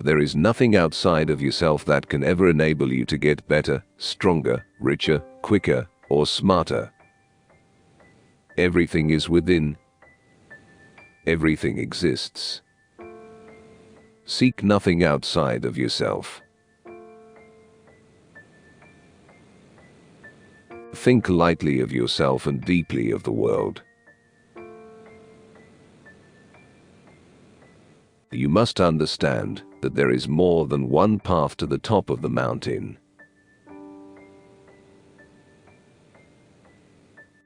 There is nothing outside of yourself that can ever enable you to get better, stronger, richer, quicker, or smarter. Everything is within. Everything exists. Seek nothing outside of yourself. Think lightly of yourself and deeply of the world. You must understand that there is more than one path to the top of the mountain.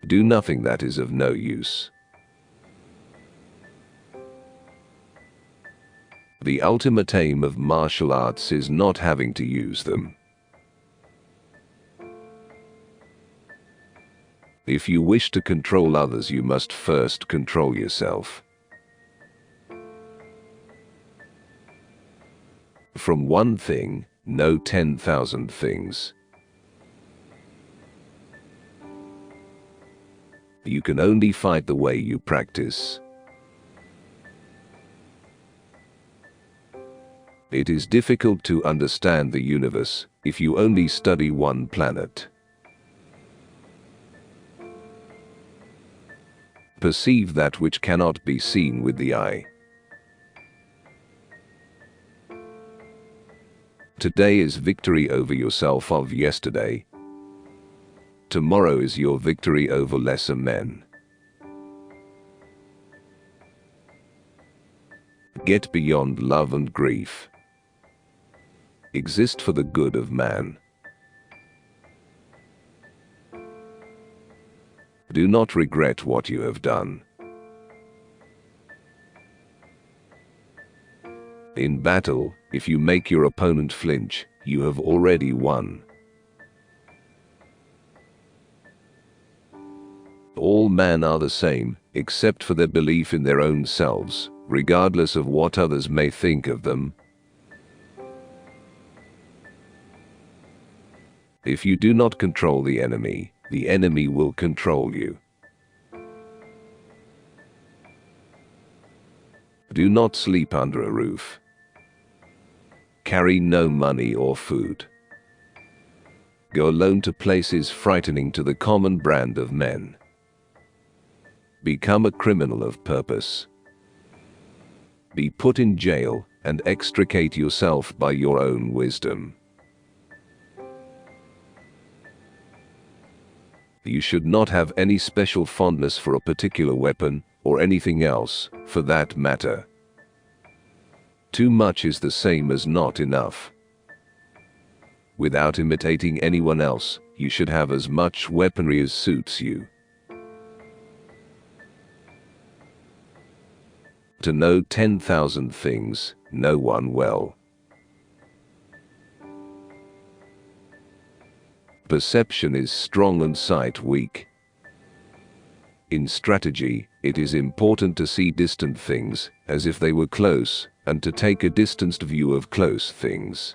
Do nothing that is of no use. The ultimate aim of martial arts is not having to use them. If you wish to control others, you must first control yourself. From one thing, know 10,000 things. You can only fight the way you practice. It is difficult to understand the universe if you only study one planet. Perceive that which cannot be seen with the eye. Today is victory over yourself of yesterday. Tomorrow is your victory over lesser men. Get beyond love and grief. Exist for the good of man. Do not regret what you have done. In battle, if you make your opponent flinch, you have already won. All men are the same, except for their belief in their own selves, regardless of what others may think of them. If you do not control the enemy will control you. Do not sleep under a roof. Carry no money or food. Go alone to places frightening to the common brand of men. Become a criminal of purpose. Be put in jail and extricate yourself by your own wisdom. You should not have any special fondness for a particular weapon, or anything else, for that matter. Too much is the same as not enough. Without imitating anyone else, you should have as much weaponry as suits you. To know 10,000 things, know one well. Perception is strong and sight weak. In strategy, it is important to see distant things as if they were close, and to take a distanced view of close things.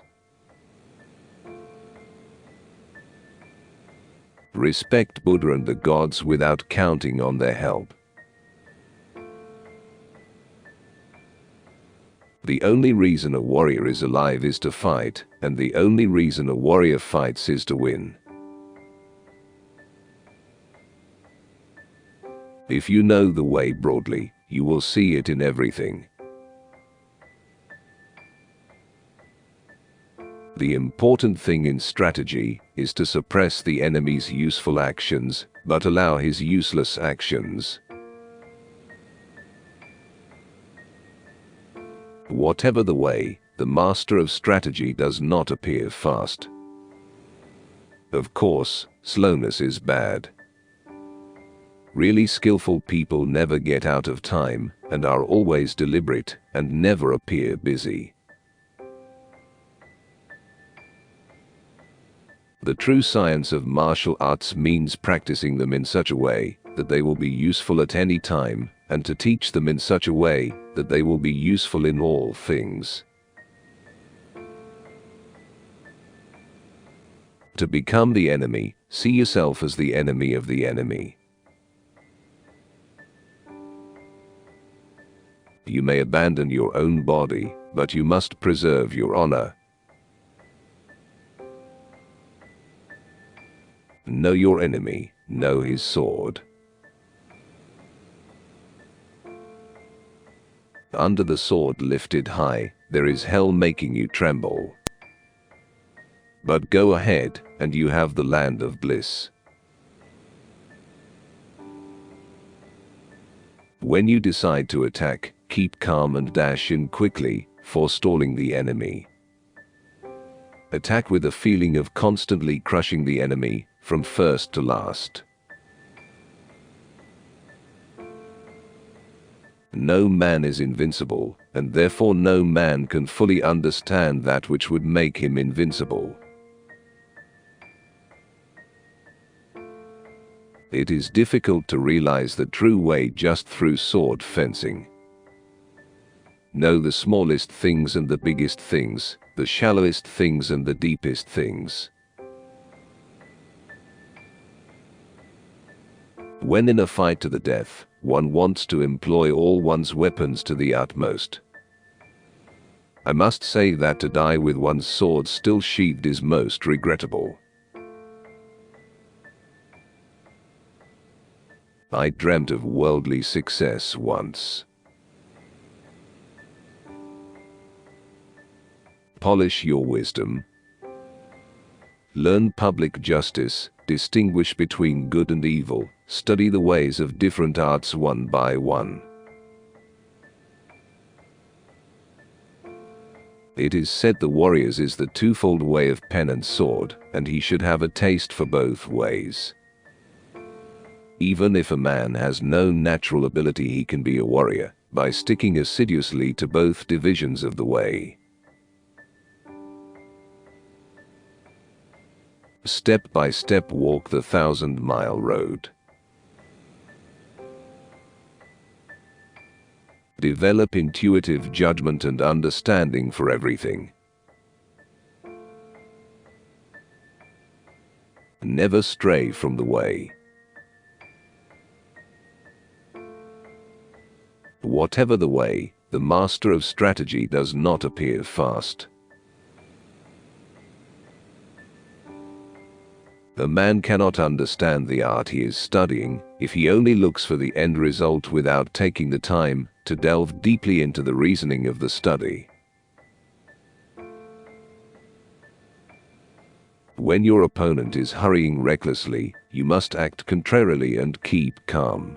Respect Buddha and the gods without counting on their help. The only reason a warrior is alive is to fight, and the only reason a warrior fights is to win. If you know the way broadly, you will see it in everything. The important thing in strategy is to suppress the enemy's useful actions, but allow his useless actions. Whatever the way, the master of strategy does not appear fast. Of course, slowness is bad. Really skillful people never get out of time, and are always deliberate, and never appear busy. The true science of martial arts means practicing them in such a way that they will be useful at any time, and to teach them in such a way that they will be useful in all things. To become the enemy, see yourself as the enemy of the enemy. You may abandon your own body, but you must preserve your honor. Know your enemy, know his sword. Under the sword lifted high, there is hell making you tremble. But go ahead, and you have the land of bliss. When you decide to attack, keep calm and dash in quickly, forestalling the enemy. Attack with a feeling of constantly crushing the enemy, from first to last. No man is invincible, and therefore no man can fully understand that which would make him invincible. It is difficult to realize the true way just through sword fencing. Know the smallest things and the biggest things, the shallowest things and the deepest things. When in a fight to the death, one wants to employ all one's weapons to the utmost. I must say that to die with one's sword still sheathed is most regrettable. I dreamt of worldly success once. Polish your wisdom. Learn public justice, distinguish between good and evil, study the ways of different arts one by one. It is said the warrior's is the twofold way of pen and sword, and he should have a taste for both ways. Even if a man has no natural ability, he can be a warrior, by sticking assiduously to both divisions of the way. Step by step walk the 1,000-mile road. Develop intuitive judgment and understanding for everything. Never stray from the way. Whatever the way, the master of strategy does not appear fast. A man cannot understand the art he is studying if he only looks for the end result without taking the time to delve deeply into the reasoning of the study. When your opponent is hurrying recklessly, you must act contrarily and keep calm.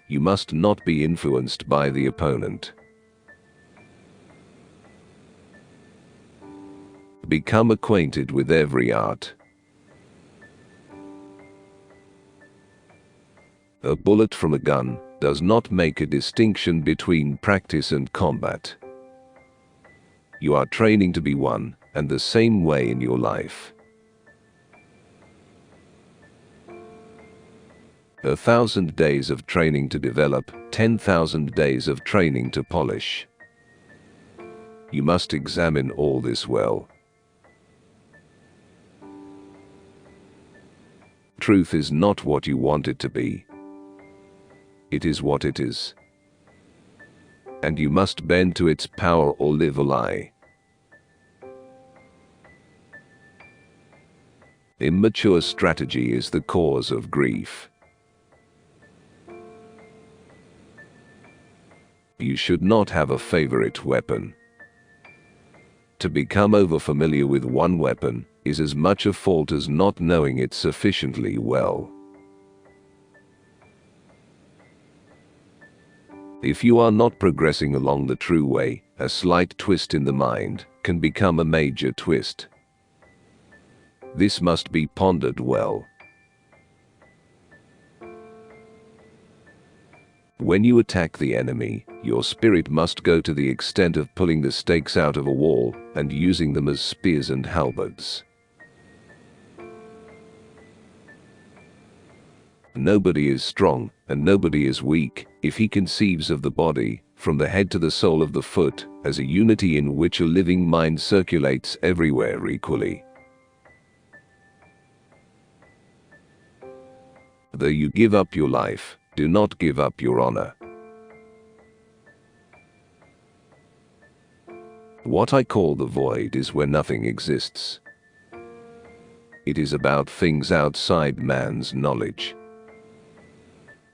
You must not be influenced by the opponent. Become acquainted with every art. A bullet from a gun does not make a distinction between practice and combat. You are training to be one and the same way in your life. 1,000 days of training to develop, 10,000 days of training to polish. You must examine all this well. Truth is not what you want it to be. It is what it is. And you must bend to its power or live a lie. Immature strategy is the cause of grief. You should not have a favorite weapon. To become overfamiliar with one weapon is as much a fault as not knowing it sufficiently well. If you are not progressing along the true way, a slight twist in the mind can become a major twist. This must be pondered well. When you attack the enemy, your spirit must go to the extent of pulling the stakes out of a wall and using them as spears and halberds. Nobody is strong, and nobody is weak, if he conceives of the body, from the head to the sole of the foot, as a unity in which a living mind circulates everywhere equally. Though you give up your life, do not give up your honor. What I call the void is where nothing exists. It is about things outside man's knowledge.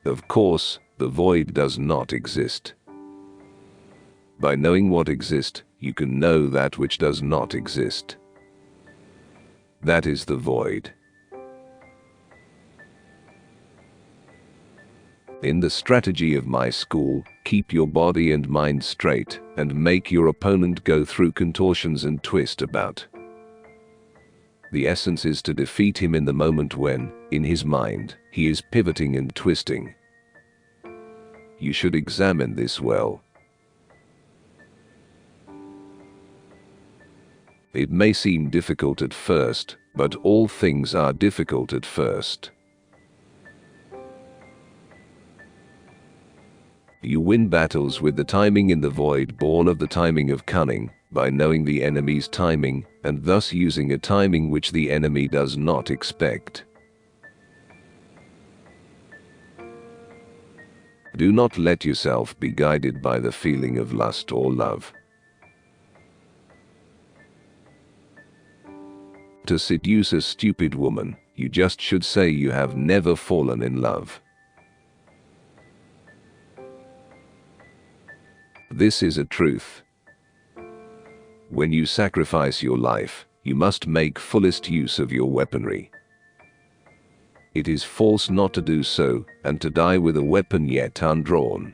Of course, the void does not exist. By knowing what exists, you can know that which does not exist. That is the void. In the strategy of my school, keep your body and mind straight, and make your opponent go through contortions and twist about. The essence is to defeat him in the moment when, in his mind, he is pivoting and twisting. You should examine this well. It may seem difficult at first, but all things are difficult at first. You win battles with the timing in the void born of the timing of cunning, by knowing the enemy's timing, and thus using a timing which the enemy does not expect. Do not let yourself be guided by the feeling of lust or love. To seduce a stupid woman, you just should say you have never fallen in love. This is a truth. When you sacrifice your life, you must make fullest use of your weaponry. It is false not to do so, and to die with a weapon yet undrawn.